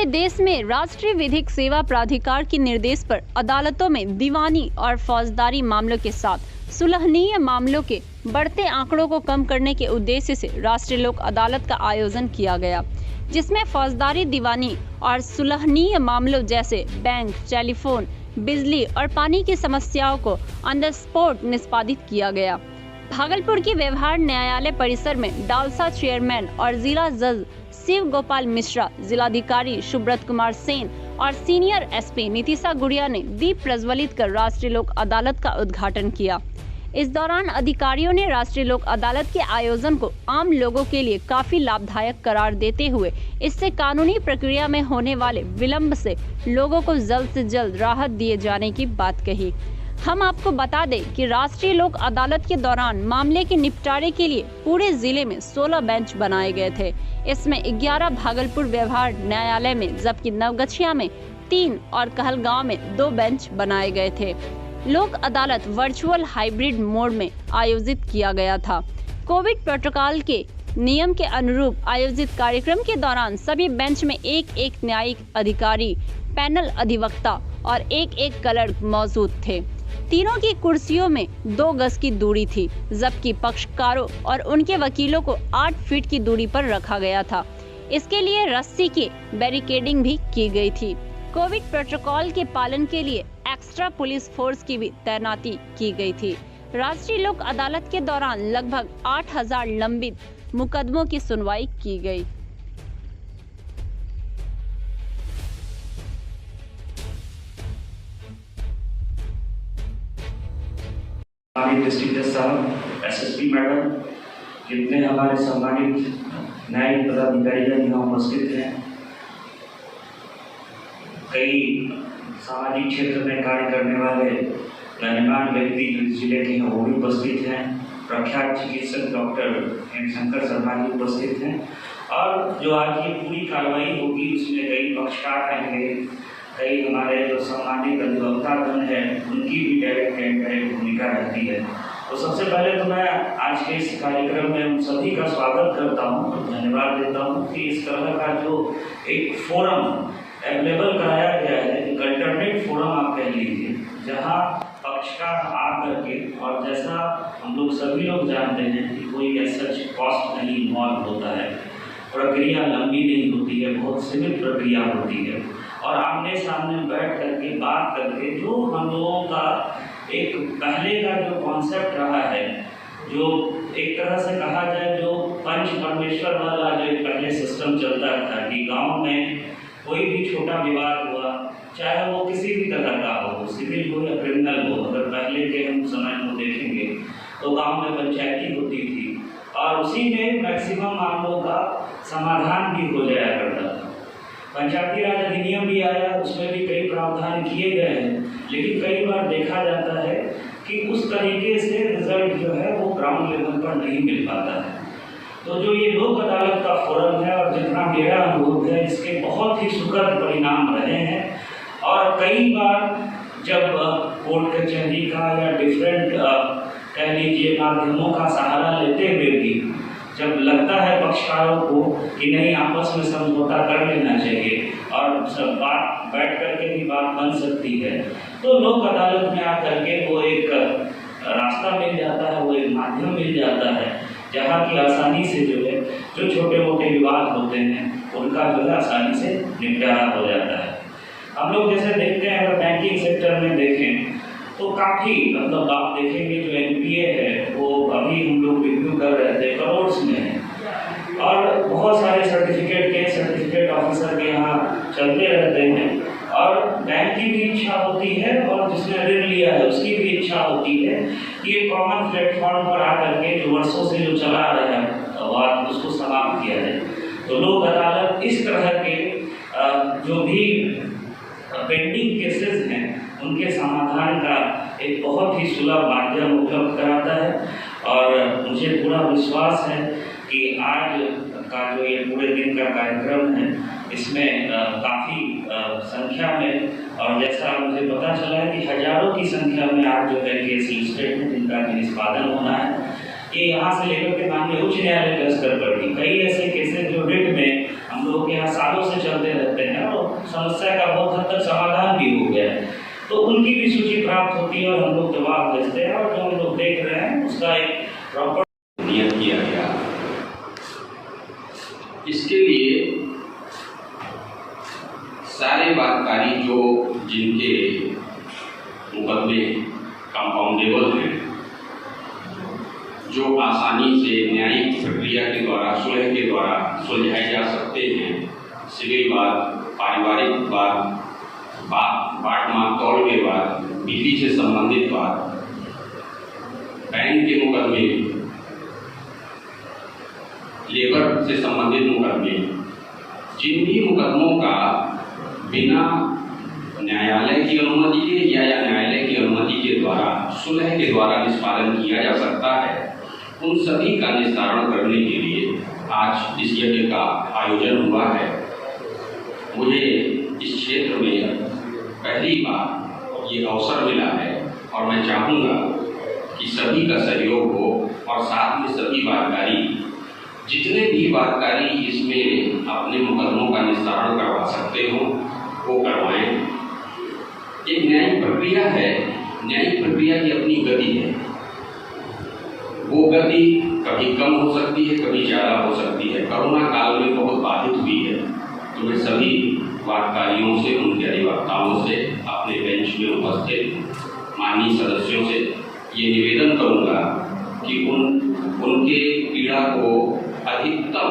देश में राष्ट्रीय विधिक सेवा प्राधिकार के निर्देश पर अदालतों में दीवानी और फौजदारी मामलों के साथ सुलहनीय मामलों के बढ़ते आंकड़ों को कम करने के उद्देश्य से राष्ट्रीय लोक अदालत का आयोजन किया गया, जिसमें फौजदारी, दीवानी और सुलहनीय मामलों जैसे बैंक, टेलीफोन, बिजली और पानी की समस्याओं को ऑन द स्पॉट निष्पादित किया गया। भागलपुर की व्यवहार न्यायालय परिसर में डालसा चेयरमैन और जिला जज शिव गोपाल मिश्रा, जिलाधिकारी सुब्रत कुमार सेन और सीनियर एसपी नीतिशा गुड़िया ने दीप प्रज्वलित कर राष्ट्रीय लोक अदालत का उद्घाटन किया। इस दौरान अधिकारियों ने राष्ट्रीय लोक अदालत के आयोजन को आम लोगों के लिए काफी लाभदायक करार देते हुए इससे कानूनी प्रक्रिया में होने वाले विलंब से लोगों को जल्द से जल्द राहत दिए जाने की बात कही। हम आपको बता दें कि राष्ट्रीय लोक अदालत के दौरान मामले के निपटारे के लिए पूरे जिले में 16 बेंच बनाए गए थे। इसमें 11 भागलपुर व्यवहार न्यायालय में, जबकि नवगछिया में 3 और कहलगांव में 2 बेंच बनाए गए थे। लोक अदालत वर्चुअल हाइब्रिड मोड में आयोजित किया गया था। कोविड प्रोटोकॉल के नियम के अनुरूप आयोजित कार्यक्रम के दौरान सभी बेंच में एक न्यायिक अधिकारी, पैनल अधिवक्ता और एक क्लर्क मौजूद थे। तीनों की कुर्सियों में 2 गज की दूरी थी, जबकि पक्षकारों और उनके वकीलों को 8 फीट की दूरी पर रखा गया था। इसके लिए रस्सी की बैरिकेडिंग भी की गई थी। कोविड प्रोटोकॉल के पालन के लिए एक्स्ट्रा पुलिस फोर्स की भी तैनाती की गई थी। राष्ट्रीय लोक अदालत के दौरान लगभग 8000 लंबित मुकदमों की सुनवाई की गई। डिस्ट्रिक्ट जज साहब, एसएसपी मैडम, जितने हमारे सम्मानित न्यायिक पदाधिकारी यहाँ उपस्थित हैं, कई सामाजिक क्षेत्र में कार्य करने वाले गणमान्य व्यक्ति जो इस जिले के हैं वो भी उपस्थित हैं, प्रख्यात चिकित्सक डॉक्टर एम शंकर शर्मा जी उपस्थित हैं, और जो आज की पूरी कार्रवाई होगी उसमें कई पक्षकार रहेंगे, कई हमारे जो सम्मानित अधिवक्तागण हैं उनकी भी डायरेक्ट एंड इनडायरेक्ट भूमिका रहती है। तो सबसे पहले तो मैं आज के इस कार्यक्रम में उन सभी का स्वागत करता हूँ और धन्यवाद देता हूँ कि इस तरह का जो एक फोरम अवेलेबल कराया गया है, एक अल्टरनेट फोरम आप कह लीजिए, जहाँ पक्षकार आ करके, और जैसा हम लोग सभी लोग जानते हैं कि कोई ऐसा कॉस्ट नहीं इन्वॉल्व होता है, प्रक्रिया लंबी नहीं होती है, बहुत सीमित प्रक्रिया होती है, और आमने सामने बैठ करके बात करके जो हम लोगों का एक पहले का जो कॉन्सेप्ट रहा है, जो एक तरह से कहा जाए जो पंच परमेश्वर वाला जो पहले सिस्टम चलता था कि गांव में कोई भी छोटा विवाद हुआ, चाहे वो किसी भी तरह का हो, सिविल हो या क्रिमिनल हो, अगर पहले के हम समय को देखेंगे तो गांव में पंचायती होती थी और उसी में मैक्सिमम मामलों का समाधान भी हो जाया करता था। पंचायती राज अधिनियम भी आया, उसमें भी कई प्रावधान किए गए हैं, लेकिन कई बार देखा जाता है कि उस तरीके से रिजल्ट जो है वो ग्राउंड लेवल पर नहीं मिल पाता है। तो जो ये लोक अदालत का फोरम है और जितना मेरा अनुभव है, इसके बहुत ही सुखद परिणाम रहे हैं, और कई बार जब कोर्ट कचहरी का या डिफरेंट कह लीजिए माध्यमों का सहारा लेते हुए भी जब लगता है पक्षकारों को कि नहीं आपस में समझौता कर लेना चाहिए और सब बात बैठ करके भी बात बन सकती है, तो लोक अदालत में आकर के वो एक रास्ता मिल जाता है, वो एक माध्यम मिल जाता है, जहाँ की आसानी से जो है जो छोटे मोटे विवाद होते हैं उनका जो है आसानी से निपटारा हो जाता है। हम लोग जैसे देखते हैं, अगर बैंकिंग सेक्टर में देखें तो काफ़ी मतलब आप देखेंगे जो एनपीए है वो अभी हम लोग रिव्यू कर रहे थे, करोड़ में है, और बहुत सारे सर्टिफिकेट ऑफिसर के यहाँ चलते रहते हैं, और बैंक की भी इच्छा होती है और जिसने ऋण लिया है उसकी भी इच्छा होती है कि एक कॉमन प्लेटफॉर्म पर आकर के जो वर्षों से जो चला आ रहा है बात उसको समाप्त किया जाए। तो लोक अदालत इस तरह के जो भी पेंडिंग केसेस हैं उनके समाधान का एक बहुत ही सुलभ माध्यम उपलब्ध कराता है, और मुझे पूरा विश्वास है कि आज का जो ये पूरे दिन का कार्यक्रम है इसमें काफ़ी संख्या में, और जैसा मुझे पता चला है कि हजारों की संख्या में आज जो है केस लिस्टेड में जिनका निष्पादन होना है, कि यहाँ से लेकर के माननीय उच्च न्यायालय के स्तर पर भी कई ऐसे केसेस जो रिट में हम लोग के यहाँ सालों से चलते रहते हैं और समस्या का बहुत हद तक समाधान भी हो गया है। तो उनकी भी सूची प्राप्त होती है और हम लोग जवाब भेजते हैं, और जो हम लोग देख रहे हैं उसका एक प्रॉपर नियत किया गया। इसके लिए सारे वादकारी जो जिनके मुकदमे कंपाउंडेबल हैं, जो आसानी से न्यायिक प्रक्रिया के द्वारा सुलह के द्वारा सुलझाए जा सकते हैं, सिविल वाद, पारिवारिक वाद, बाट मातौल के वाद, बिजली से संबंधित वाद, बैंक के मुकदमे, लेबर से संबंधित मुकदमे, जिन भी मुकदमों का बिना न्यायालय की अनुमति के या न्यायालय की अनुमति के द्वारा सुलह के द्वारा निष्पादन किया जा सकता है, उन सभी का निस्तारण करने के लिए आज इस यज्ञ का आयोजन हुआ है। मुझे इस क्षेत्र में पहली बार ये अवसर मिला है और मैं चाहूँगा कि सभी का सहयोग हो और साथ में सभी वादकारी, जितने भी वादकारी इसमें अपने मुकदमों का निस्तारण करवा सकते हो वो करवाएं। एक न्यायिक प्रक्रिया है, न्यायिक प्रक्रिया की अपनी गति है। वो गति कभी कम हो सकती है, कभी ज़्यादा हो सकती है। कोरोना काल में बहुत बाधित हुई है, तो मैं सभी वादकारियों से, उनके अधिवक्ताओं से, अपने बेंच में उपस्थित माननीय सदस्यों से ये निवेदन करूँगा कि उनके पीड़ा को अधिकतम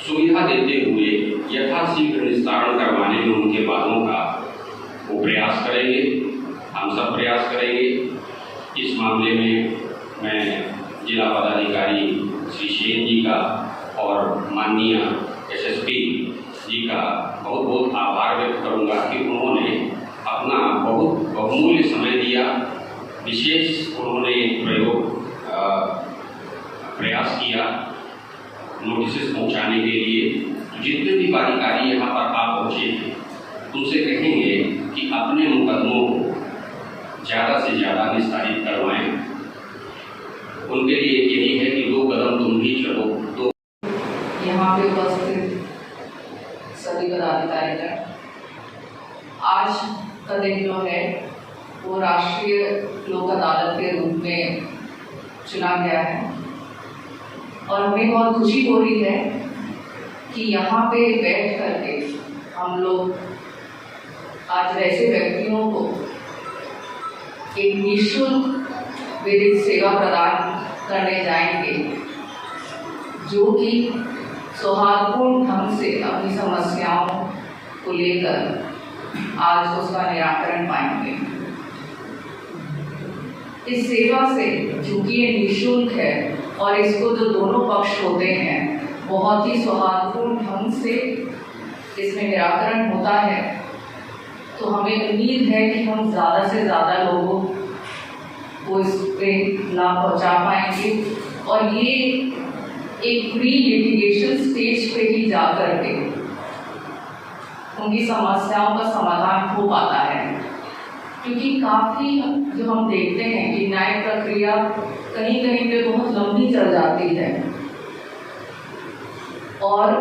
सुविधा देते हुए यथाशीघ्र निस्तारण करवाने में उनके वादों का वो प्रयास करेंगे। हम सब प्रयास करेंगे। इस मामले में मैं जिला पदाधिकारी श्री शेन जी का और माननीय एसएसपी जी का बहुत बहुत आभार व्यक्त करूंगा कि उन्होंने अपना बहुत बहुमूल्य समय दिया। विशेष उन्होंने प्रयास किया नोटिस पहुंचाने के लिए। जितने भी अधिकारी यहाँ पर आ पहुँचे हैं उनसे कहेंगे कि अपने मुकदमों को ज़्यादा से ज़्यादा निस्तारित करवाएं। उनके लिए यही है कि 2 कदम तुम भी चलो। तो यहाँ पे उपस्थित सभी पदाधिकारी, आज का दिन जो है वो राष्ट्रीय लोक अदालत के रूप में चुना गया है और हमें बहुत खुशी हो रही है कि यहाँ पे बैठ करके हम लोग आज ऐसे व्यक्तियों को एक निःशुल्क विधिक सेवा प्रदान करने जाएंगे जो कि सौहार्दपूर्ण ढंग से अपनी समस्याओं को लेकर आज उसका निराकरण पाएंगे। इस सेवा से चूँकि ये निःशुल्क है और इसको जो दोनों पक्ष होते हैं बहुत ही सौहार्दपूर्ण ढंग से इसमें निराकरण होता है, तो हमें उम्मीद है कि हम ज़्यादा से ज़्यादा लोगों को इस पे लाभ पहुँचा पाएंगे और ये एक प्री लिटिगेशन स्टेज पे ही जा कर के उनकी समस्याओं का समाधान हो पाता है। क्योंकि काफ़ी जो हम देखते हैं कि न्याय प्रक्रिया कहीं कहीं पे बहुत लंबी चल जाती है और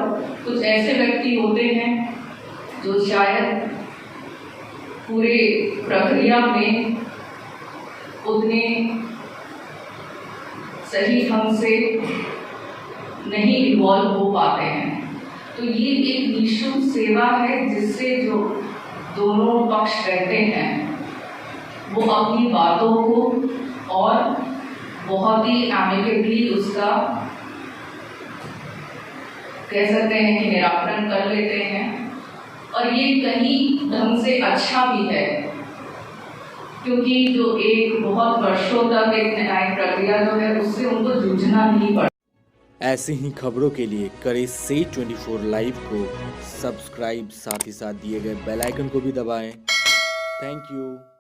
कुछ ऐसे व्यक्ति होते हैं जो शायद पूरे प्रक्रिया में उतने सही ढंग से नहीं इन्वॉल्व हो पाते हैं। तो ये एक निःशुल्क सेवा है जिससे जो दोनों पक्ष रहते हैं वो अपनी बातों को और बहुत ही एमिकेबली उसका कह सकते हैं कि निराकरण कर लेते हैं और ये कहीं ढंग से अच्छा भी है क्योंकि जो एक बहुत वर्षों तक एक न्यायिक प्रक्रिया जो है उससे उनको जूझना नहीं पड़ा। ऐसी ही खबरों के लिए करें से 24 लाइव को सब्सक्राइब, साथ ही साथ दिए गए बेल आइकन को भी दबाएं। Thank you.